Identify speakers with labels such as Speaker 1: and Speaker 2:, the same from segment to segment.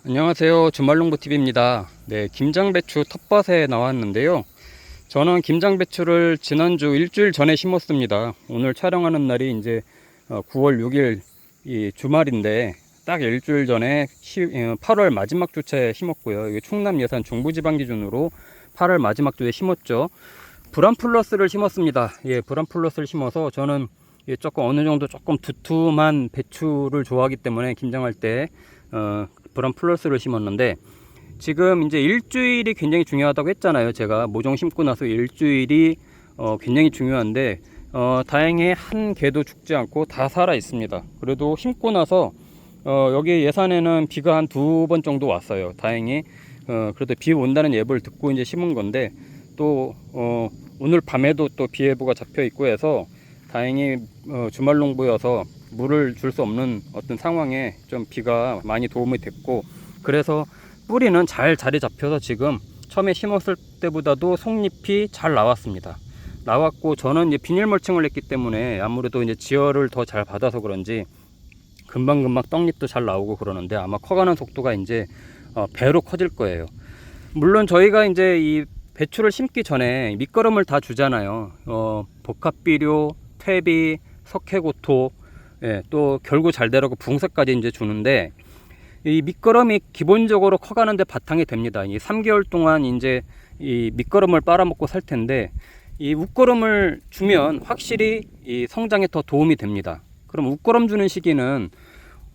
Speaker 1: 안녕하세요. 주말농부TV입니다. 네, 김장배추 텃밭에 나왔는데요. 저는 김장배추를 지난주 일주일 전에 심었습니다. 오늘 촬영하는 날이 이제 9월 6일 이 주말인데 딱 일주일 전에 8월 마지막 주차에 심었고요. 이게 충남 예산 중부지방 기준으로 8월 마지막 주에 심었죠. 브람플러스를 심었습니다. 예, 브람플러스를 심어서 저는 조금 어느 정도 조금 두툼한 배추를 좋아하기 때문에 김장할 때 브람플러스를 심었는데, 지금 이제 일주일이 굉장히 중요하다고 했잖아요. 제가 모종 심고 나서 일주일이 굉장히 중요한데, 다행히 한 개도 죽지 않고 다 살아 있습니다. 그래도 심고 나서 여기 예산에는 비가 한 2번 정도 왔어요. 다행히 그래도 비 온다는 예보를 듣고 이제 심은 건데, 또 오늘 밤에도 또 비 예보가 잡혀 있고 해서 다행히 주말 농부여서 물을 줄 수 없는 어떤 상황에 좀 비가 많이 도움이 됐고, 그래서 뿌리는 잘 자리 잡혀서 지금 처음에 심었을 때보다도 속잎이 잘 나왔습니다. 나왔고, 저는 이제 비닐 멀칭을 했기 때문에 아무래도 이제 지열을 더 잘 받아서 그런지 금방금방 떡잎도 잘 나오고 그러는데, 아마 커가는 속도가 이제 배로 커질 거예요. 물론 저희가 이제 이 배추를 심기 전에 밑거름을 다 주잖아요. 복합비료, 퇴비, 석회고토, 예, 또 결구 잘 되라고 붕사까지 이제 주는데, 이 밑거름이 기본적으로 커가는데 바탕이 됩니다. 이 3개월 동안 이제 이 밑거름을 빨아먹고 살 텐데, 이 웃거름을 주면 확실히 이 성장에 더 도움이 됩니다. 그럼 웃거름 주는 시기는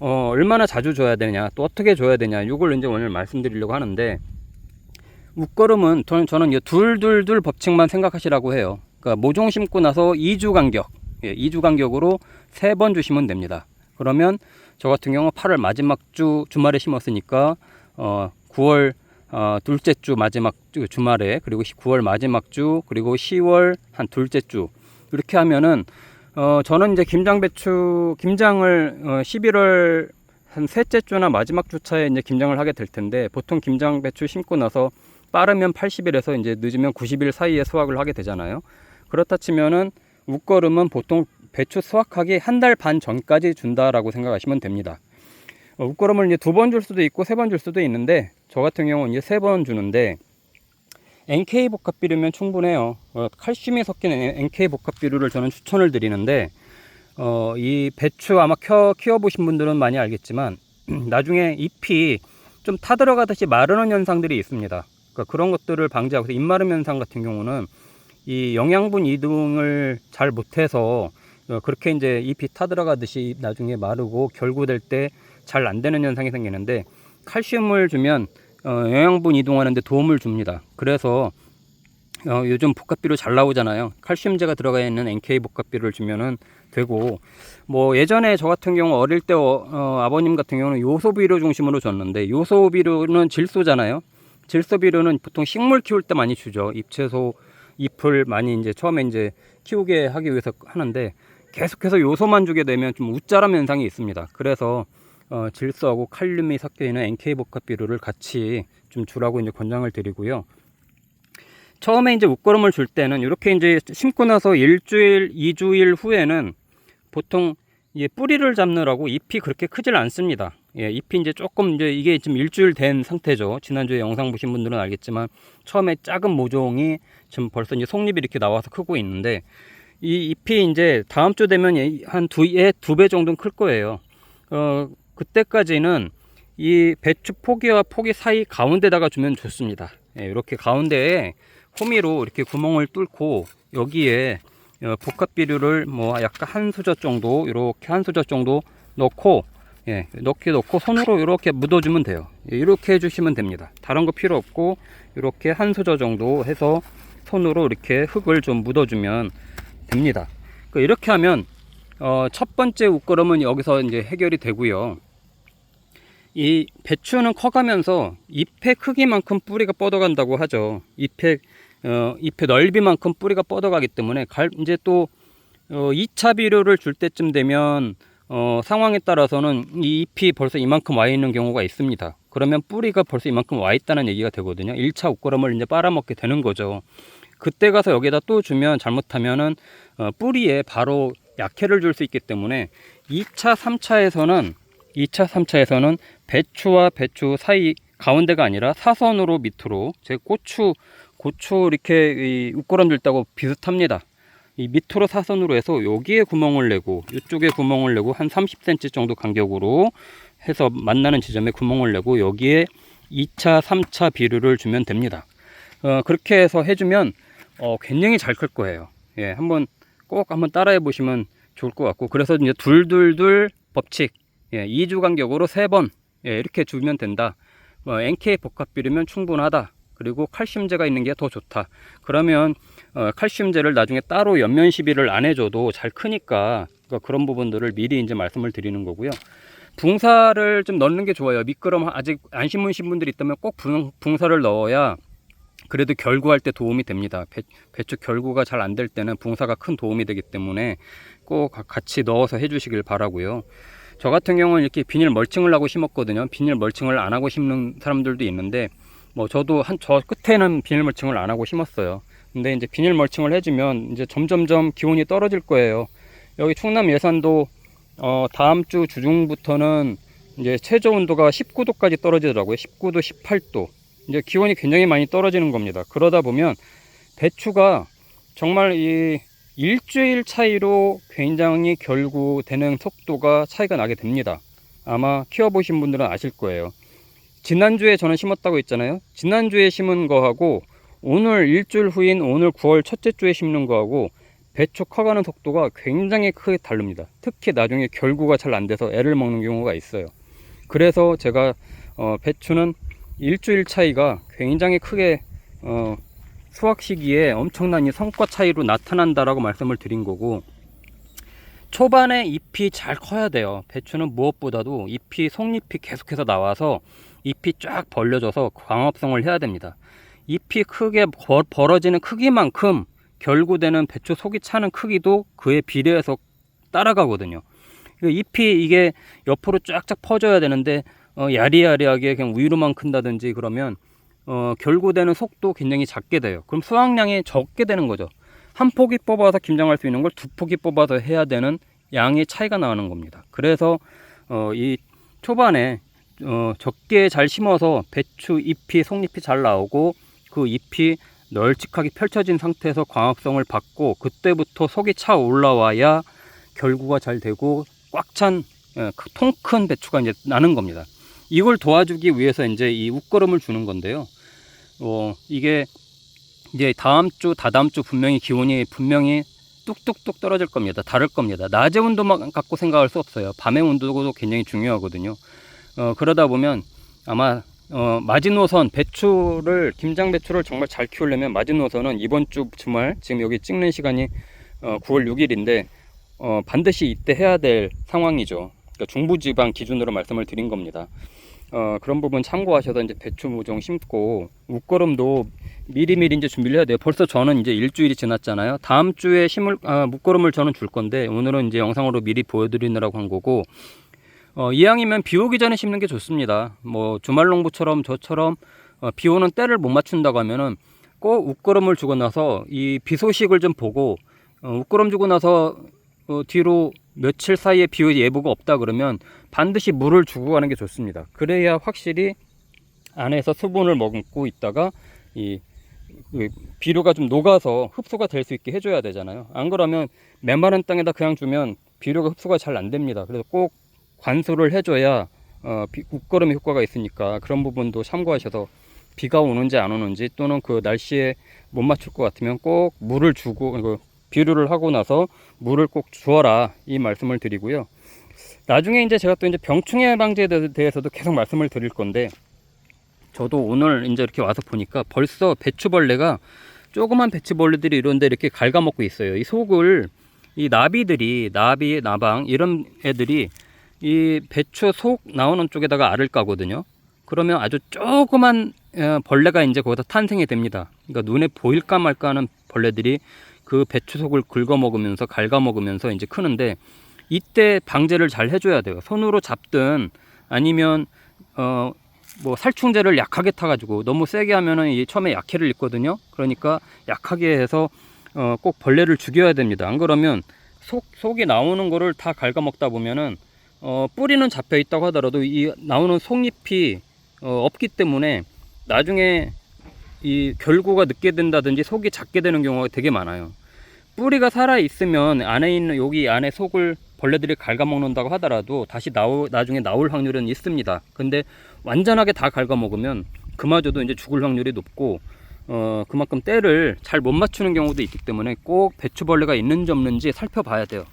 Speaker 1: 얼마나 자주 줘야 되냐, 또 어떻게 줘야 되냐, 이걸 이제 오늘 말씀드리려고 하는데, 웃거름은 저는 이 둘 법칙만 생각하시라고 해요. 그러니까 모종 심고 나서 2주 간격, 2주 간격으로 3번 주시면 됩니다. 그러면 저 같은 경우 8월 마지막 주 주말에 심었으니까 9월 둘째 주 마지막 주말에, 그리고 9월 마지막 주, 그리고 10월 한 둘째 주, 이렇게 하면은 저는 이제 김장을 11월 한 셋째 주나 마지막 주차에 이제 김장을 하게 될 텐데, 보통 김장배추 심고 나서 빠르면 80일에서 이제 늦으면 90일 사이에 수확을 하게 되잖아요. 그렇다 치면은 웃거름은 보통 배추 수확하기 한 달 반 전까지 준다라고 생각하시면 됩니다. 웃거름을 이제 2번 줄 수도 있고 3번 줄 수도 있는데, 저 같은 경우는 이제 3번 주는데, NK 복합비료면 충분해요. 칼슘이 섞인 NK 복합비료를 저는 추천을 드리는데, 이 배추 아마 키워보신 분들은 많이 알겠지만 나중에 잎이 좀 타들어가듯이 마르는 현상들이 있습니다. 그러니까 그런 것들을 방지하고, 잎마름 현상 같은 경우는 이 영양분 이동을 잘 못해서 그렇게 이제 잎이 타들어가듯이 나중에 마르고 결구될 때 잘 안 되는 현상이 생기는데, 칼슘을 주면 영양분 이동하는 데 도움을 줍니다. 그래서 요즘 복합비료 잘 나오잖아요. 칼슘제가 들어가 있는 NK 복합비료를 주면은 되고, 뭐 예전에 저 같은 경우 어릴 때 아버님 같은 경우는 요소비료 중심으로 줬는데, 요소비료는 질소잖아요. 질소비료는 보통 식물 키울 때 많이 주죠. 잎채소 잎을 많이 이제 처음에 이제 키우게 하기 위해서 하는데, 계속해서 요소만 주게 되면 좀 웃자람 현상이 있습니다. 그래서 질소하고 칼륨이 섞여 있는 NK 복합비료를 같이 좀 주라고 이제 권장을 드리고요. 처음에 이제 웃거름을 줄 때는 이렇게 이제 심고 나서 일주일, 2주일 후에는 보통 뿌리를 잡느라고 잎이 그렇게 크질 않습니다. 예, 잎이 이제 조금 이게 지금 일주일 된 상태죠. 지난주에 영상 보신 분들은 알겠지만, 처음에 작은 모종이 지금 벌써 이제 속잎이 이렇게 나와서 크고 있는데, 이 잎이 이제 다음 주 되면 한 2배 정도는 클 거예요. 그때까지는 이 배추 포기와 포기 사이 가운데다가 주면 좋습니다. 예, 이렇게 가운데에 호미로 이렇게 구멍을 뚫고, 여기에 복합비료를 뭐 약간 한 수저 정도, 이렇게 한 수저 정도 넣고, 예, 넣고 손으로 이렇게 묻어주면 돼요. 예, 이렇게 해주시면 됩니다. 다른 거 필요 없고, 이렇게 한 수저 정도 해서 손으로 이렇게 흙을 좀 묻어주면 됩니다. 이렇게 하면 첫 번째 웃거름은 여기서 이제 해결이 되고요. 이 배추는 커가면서 잎의 크기만큼 뿌리가 뻗어간다고 하죠. 잎의 넓이만큼 뿌리가 뻗어가기 때문에 이제 또 2차 비료를 줄 때쯤 되면 상황에 따라서는 이 잎이 벌써 이만큼 와 있는 경우가 있습니다. 그러면 뿌리가 벌써 이만큼 와 있다는 얘기가 되거든요. 1차 웃거름을 이제 빨아먹게 되는 거죠. 그때 가서 여기다 또 주면 잘못하면은 뿌리에 바로 약해를 줄 수 있기 때문에 2차, 3차에서는 배추와 배추 사이 가운데가 아니라 사선으로 밑으로, 제 고추 이렇게 이 웃거름질 따고 비슷합니다. 이 밑으로 사선으로 해서 여기에 구멍을 내고 이쪽에 구멍을 내고 한 30cm 정도 간격으로 해서 만나는 지점에 구멍을 내고 여기에 2차 3차 비료를 주면 됩니다. 그렇게 해서 해주면 굉장히 잘 클 거예요. 예, 꼭 한번 따라해 보시면 좋을 것 같고, 그래서 이제 둘둘둘 법칙, 예, 2주 간격으로 3번, 예, 이렇게 주면 된다. NK 복합 비료면 충분하다. 그리고 칼슘제가 있는 게 더 좋다. 그러면 칼슘제를 나중에 따로 연면 시비를 안 해줘도 잘 크니까, 그러니까 그런 부분들을 미리 이제 말씀을 드리는 거고요. 붕사를 좀 넣는 게 좋아요. 미끄럼 아직 안 심으신 분들이 있다면 꼭 붕사를 넣어야 그래도 결구할 때 도움이 됩니다. 배추 결구가 잘 안 될 때는 붕사가 큰 도움이 되기 때문에 꼭 같이 넣어서 해주시길 바라고요. 저 같은 경우는 이렇게 비닐 멀칭을 하고 심었거든요. 비닐 멀칭을 안 하고 심는 사람들도 있는데, 저도 저 끝에는 비닐 멀칭을 안 하고 심었어요. 근데 이제 비닐 멀칭을 해주면 이제 점점점 기온이 떨어질 거예요. 여기 충남 예산도 다음 주 주중부터는 이제 최저 온도가 19도까지 떨어지더라고요. 19도, 18도. 이제 기온이 굉장히 많이 떨어지는 겁니다. 그러다 보면 배추가 정말 이 일주일 차이로 굉장히 결구되는 속도가 차이가 나게 됩니다. 아마 키워보신 분들은 아실 거예요. 지난주에 저는 심었다고 했잖아요. 지난주에 심은 거하고 오늘 일주일 후인 오늘 9월 첫째 주에 심는 거하고 배추 커가는 속도가 굉장히 크게 다릅니다. 특히 나중에 결구가 잘 안 돼서 애를 먹는 경우가 있어요. 그래서 제가 배추는 일주일 차이가 굉장히 크게 수확 시기에 엄청난 이 성과 차이로 나타난다라고 말씀을 드린 거고, 초반에 잎이 잘 커야 돼요. 배추는 무엇보다도 속잎이 계속해서 나와서 잎이 쫙 벌려져서 광합성을 해야 됩니다. 잎이 크게 벌어지는 크기만큼 결구되는 배추 속이 차는 크기도 그에 비례해서 따라가거든요. 잎이 이게 옆으로 쫙쫙 퍼져야 되는데 야리야리하게 그냥 우유로만 큰다든지 그러면 결구되는 속도 굉장히 작게 돼요. 그럼 수확량이 적게 되는 거죠. 한 포기 뽑아서 김장할 수 있는 걸 두 포기 뽑아서 해야 되는 양의 차이가 나는 겁니다. 그래서 이 초반에 적게 잘 심어서 배추 잎이 속잎이 잘 나오고 그 잎이 널찍하게 펼쳐진 상태에서 광합성을 받고 그때부터 속이 차 올라와야 결구가 잘 되고 꽉 찬 통 큰 배추가 이제 나는 겁니다. 이걸 도와주기 위해서 이제 이 웃거름을 주는 건데요. 이게 이제 다음 주, 다다음 주 기온이 분명히 뚝뚝뚝 떨어질 겁니다. 다를 겁니다. 낮의 온도만 갖고 생각할 수 없어요. 밤의 온도도 굉장히 중요하거든요. 그러다 보면 아마 마지노선 김장 배추를 정말 잘 키우려면 마지노선은 이번 주 주말, 지금 여기 찍는 시간이 9월 6일인데 반드시 이때 해야 될 상황이죠. 그러니까 중부지방 기준으로 말씀을 드린 겁니다. 그런 부분 참고하셔서 이제 배추 모종 심고 웃거름도 미리미리 이제 준비를 해야 돼요. 벌써 저는 이제 일주일이 지났잖아요. 다음 주에 웃거름을 저는 줄 건데 오늘은 이제 영상으로 미리 보여드리느라고 한 거고, 이왕이면 비 오기 전에 심는 게 좋습니다. 주말농부처럼 저처럼 비 오는 때를 못 맞춘다고 하면은 꼭 웃거름을 주고 나서 이 비 소식을 좀 보고 웃거름 주고 나서 뒤로 며칠 사이에 비 예보가 없다 그러면 반드시 물을 주고 가는 게 좋습니다. 그래야 확실히 안에서 수분을 머금고 있다가 이 비료가 좀 녹아서 흡수가 될 수 있게 해줘야 되잖아요. 안 그러면 메마른 땅에다 그냥 주면 비료가 흡수가 잘 안 됩니다. 그래서 꼭 관수를 해줘야 웃거름의 효과가 있으니까 그런 부분도 참고하셔서 비가 오는지 안 오는지 또는 그 날씨에 못 맞출 것 같으면 꼭 물을 주고 비료를 하고 나서 물을 꼭 주어라, 이 말씀을 드리고요. 나중에 이제 제가 또 이제 병충해 방지에 대해서도 계속 말씀을 드릴 건데, 저도 오늘 이제 이렇게 와서 보니까 벌써 배추벌레가, 조그만 배추벌레들이 이런데 이렇게 갉아먹고 있어요. 이 속을 이 나방 이런 애들이 이 배추 속 나오는 쪽에다가 알을 까거든요. 그러면 아주 조그만 벌레가 이제 거기서 탄생이 됩니다. 그러니까 눈에 보일까 말까 하는 벌레들이 그 배추 속을 갉아먹으면서 이제 크는데, 이때 방제를 잘 해줘야 돼요. 손으로 잡든 아니면 살충제를 약하게 타가지고, 너무 세게 하면은 이 처음에 약해를 입거든요. 그러니까 약하게 해서 꼭 벌레를 죽여야 됩니다. 안 그러면 속이 나오는 거를 다 갉아먹다 보면은 뿌리는 잡혀 있다고 하더라도 이 나오는 속잎이 없기 때문에 나중에 이 결구가 늦게 된다든지 속이 작게 되는 경우가 되게 많아요. 뿌리가 살아 있으면 안에 있는 여기 안에 속을 벌레들이 갉아먹는다고 하더라도 다시 나중에 나올 확률은 있습니다. 근데 완전하게 다 갉아먹으면 그마저도 이제 죽을 확률이 높고 그만큼 때를 잘 못 맞추는 경우도 있기 때문에 꼭 배추벌레가 있는지 없는지 살펴봐야 돼요.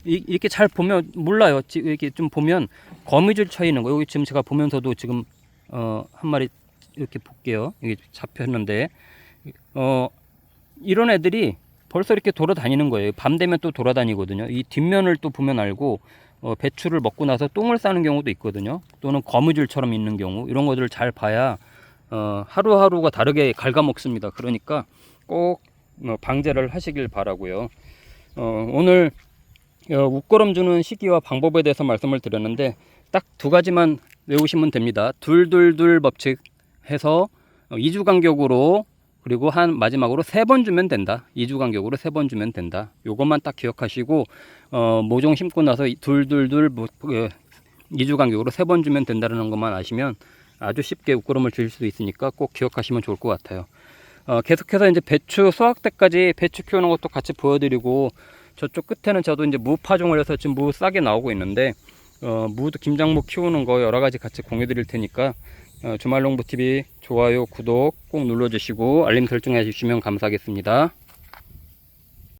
Speaker 1: 이렇게 잘 보면 몰라요. 이렇게 좀 보면 거미줄 쳐 있는 거. 여기 지금 제가 보면서도 지금 한 마리 이렇게 볼게요. 여기 잡혔는데 이런 애들이 벌써 이렇게 돌아다니는 거예요. 밤 되면 또 돌아다니거든요. 이 뒷면을 또 보면 알고 배추를 먹고 나서 똥을 싸는 경우도 있거든요. 또는 거미줄처럼 있는 경우, 이런 것들을 잘 봐야 하루하루가 다르게 갉아먹습니다. 그러니까 꼭 방제를 하시길 바라고요. 오늘 웃거름 주는 시기와 방법에 대해서 말씀을 드렸는데 딱 두 가지만 외우시면 됩니다. 둘둘둘 법칙 해서 2주 간격으로, 그리고 마지막으로 3번 주면 된다. 2주 간격으로 3번 주면 된다. 요것만 딱 기억하시고 모종 심고 나서 둘둘둘 2주 간격으로 3번 주면 된다는 것만 아시면 아주 쉽게 웃거름을 줄일 수 있으니까 꼭 기억하시면 좋을 것 같아요. 계속해서 이제 배추 수확 때까지 배추 키우는 것도 같이 보여드리고, 저쪽 끝에는 저도 이제 무 파종을 해서 지금 무 싹이 나오고 있는데 무도 김장무 키우는 거 여러 가지 같이 공유 드릴 테니까 주말농부TV 좋아요, 구독 꼭 눌러주시고 알림 설정해 주시면 감사하겠습니다.